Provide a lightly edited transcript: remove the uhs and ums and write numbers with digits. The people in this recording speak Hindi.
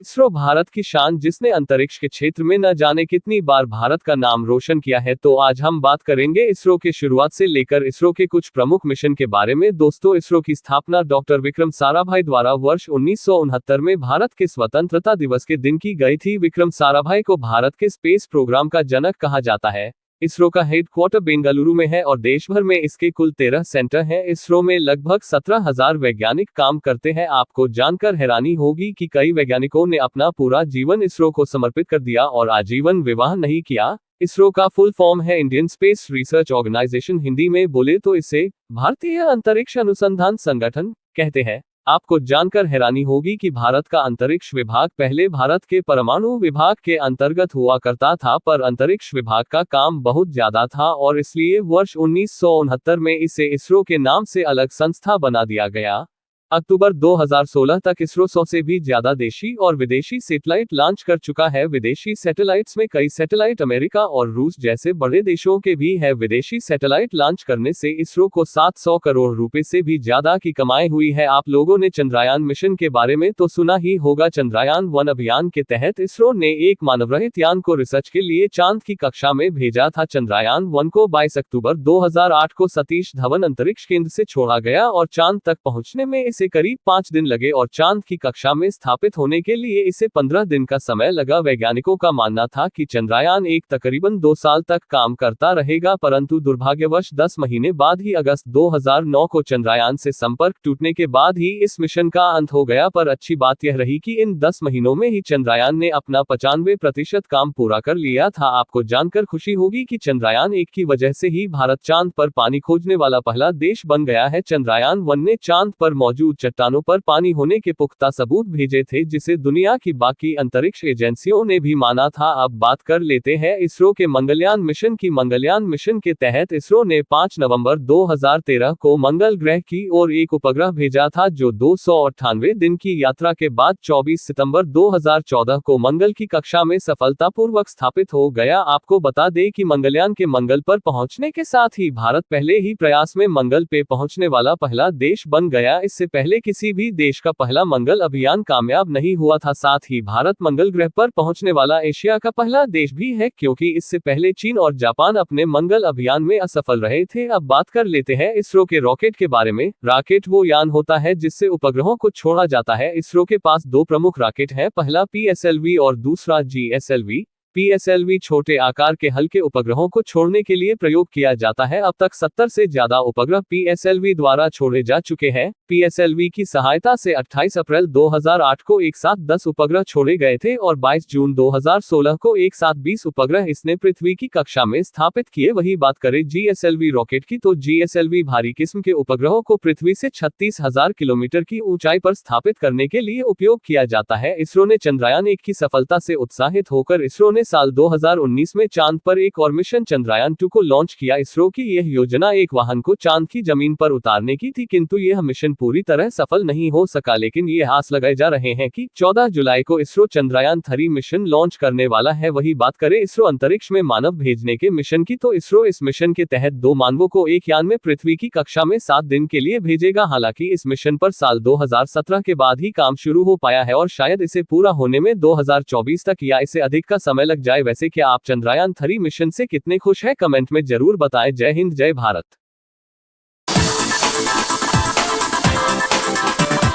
इसरो भारत की शान, जिसने अंतरिक्ष के क्षेत्र में न जाने कितनी बार भारत का नाम रोशन किया है। तो आज हम बात करेंगे इसरो के शुरुआत से लेकर इसरो के कुछ प्रमुख मिशन के बारे में। दोस्तों, इसरो की स्थापना डॉक्टर विक्रम साराभाई द्वारा वर्ष 1969 में भारत के स्वतंत्रता दिवस के दिन की गई थी। विक्रम साराभाई को भारत के स्पेस प्रोग्राम का जनक कहा जाता है। इसरो का हेडक्वार्टर बेंगलुरु में है और देश भर में इसके कुल 13 सेंटर हैं। इसरो में लगभग 17,000 वैज्ञानिक काम करते हैं। आपको जानकर हैरानी होगी कि कई वैज्ञानिकों ने अपना पूरा जीवन इसरो को समर्पित कर दिया और आजीवन विवाह नहीं किया। इसरो का फुल फॉर्म है Indian Space Research Organisation. Hindi में बोले तो इसे भारतीय अंतरिक्ष अनुसंधान संगठन कहते हैं। आपको जानकर हैरानी होगी कि भारत का अंतरिक्ष विभाग पहले भारत के परमाणु विभाग के अंतर्गत हुआ करता था, पर अंतरिक्ष विभाग का काम बहुत ज्यादा था और इसलिए वर्ष 1969 में इसे इसरो के नाम से अलग संस्था बना दिया गया। अक्टूबर 2016 तक इसरो 100 से भी ज्यादा देशी और विदेशी सैटेलाइट लॉन्च कर चुका है। विदेशी सैटेलाइट्स में कई सैटेलाइट अमेरिका और रूस जैसे बड़े देशों के भी है। विदेशी सैटेलाइट लॉन्च करने से इसरो को 700 करोड़ रुपए से भी ज्यादा की कमाई हुई है। आप लोगों ने चंद्रयान मिशन के बारे में तो सुना ही होगा। चंद्रयान 1 अभियान के तहत इसरो ने एक मानवरहित यान को रिसर्च के लिए चांद की कक्षा में भेजा था। चंद्रयान 1 को 22 अक्टूबर 2008 को सतीश धवन अंतरिक्ष केंद्र से छोड़ा गया और चांद तक पहुंचने में इसे करीब 5 दिन लगे और चांद की कक्षा में स्थापित होने के लिए इसे 15 दिन का समय लगा। वैज्ञानिकों का मानना था कि चंद्रयान 1 तकरीबन 2 साल तक काम करता रहेगा, परंतु दुर्भाग्यवश 10 महीने बाद ही अगस्त 2009 को चंद्रयान से संपर्क टूटने के बाद ही इस मिशन का अंत हो गया। पर अच्छी बात यह रही कि इन 10 महीनों में ही चंद्रयान ने अपना 95% काम पूरा कर लिया था। आपको जानकर खुशी होगी कि चंद्रयान 1 की वजह से ही भारत चांद पर पानी खोजने वाला पहला देश बन गया है। चंद्रयान 1 ने चांद पर मौजूद चट्टानों पर पानी होने के पुख्ता सबूत भेजे थे, जिसे दुनिया की बाकी अंतरिक्ष एजेंसियों ने भी माना था। अब बात कर लेते हैं इसरो के मंगलयान मिशन की। मंगलयान मिशन के तहत इसरो ने 5 नवंबर 2013 को मंगल ग्रह की ओर एक उपग्रह भेजा था, जो 298 दिन की यात्रा के बाद 24 सितंबर 2014 को मंगल की कक्षा में सफलतापूर्वक स्थापित हो गया। आपको बता दें कि मंगलयान के मंगल पर पहुंचने के साथ ही भारत पहले ही प्रयास में मंगल पे पहुंचने वाला पहला देश बन गया। इससे पहले किसी भी देश का पहला मंगल अभियान कामयाब नहीं हुआ था। साथ ही भारत मंगल ग्रह पर पहुंचने वाला एशिया का पहला देश भी है, क्योंकि इससे पहले चीन और जापान अपने मंगल अभियान में असफल रहे थे। अब बात कर लेते हैं इसरो के रॉकेट के बारे में। रॉकेट वो यान होता है जिससे उपग्रहों को छोड़ा जाता है। इसरो के पास 2 प्रमुख रॉकेट हैं, पहला PSLV और दूसरा GSLV। PSLV छोटे आकार के हल्के उपग्रहों को छोड़ने के लिए प्रयोग किया जाता है। अब तक 70 से ज्यादा उपग्रह PSLV द्वारा छोड़े जा चुके हैं। PSLV की सहायता से 28 अप्रैल 2008 को एक साथ 10 उपग्रह छोड़े गए थे और 22 जून 2016 को एक साथ 20 उपग्रह इसने पृथ्वी की कक्षा में स्थापित किए। वही बात करें GSLV रॉकेट की, तो GSLV भारी किस्म के उपग्रहों को पृथ्वी से 36,000 किलोमीटर की ऊंचाई पर स्थापित करने के लिए उपयोग किया जाता है। इसरो ने चंद्रयान 1 की सफलता से उत्साहित होकर इसरो ने साल 2019 में चांद पर एक और मिशन चंद्रयान 2 को लॉन्च किया। इसरो की यह योजना एक वाहन को चांद की जमीन पर उतारने की थी, किंतु यह मिशन पूरी तरह सफल नहीं हो सका। लेकिन ये आस लगाए जा रहे हैं कि 14 जुलाई को इसरो चंद्रयान 3 मिशन लॉन्च करने वाला है। वही बात करें इसरो अंतरिक्ष में मानव भेजने के मिशन की, तो इसरो इस मिशन के तहत 2 मानवों को एक यान में पृथ्वी की कक्षा में 7 दिन के लिए भेजेगा। हालांकि इस मिशन पर साल 2017 के बाद ही काम शुरू हो पाया है और शायद इसे पूरा होने में 2024 तक या इससे अधिक का समय लग जाए। वैसे क्या आप चंद्रयान 3 मिशन से कितने खुश हैं? कमेंट में जरूर बताएं। जय हिंद, जय भारत।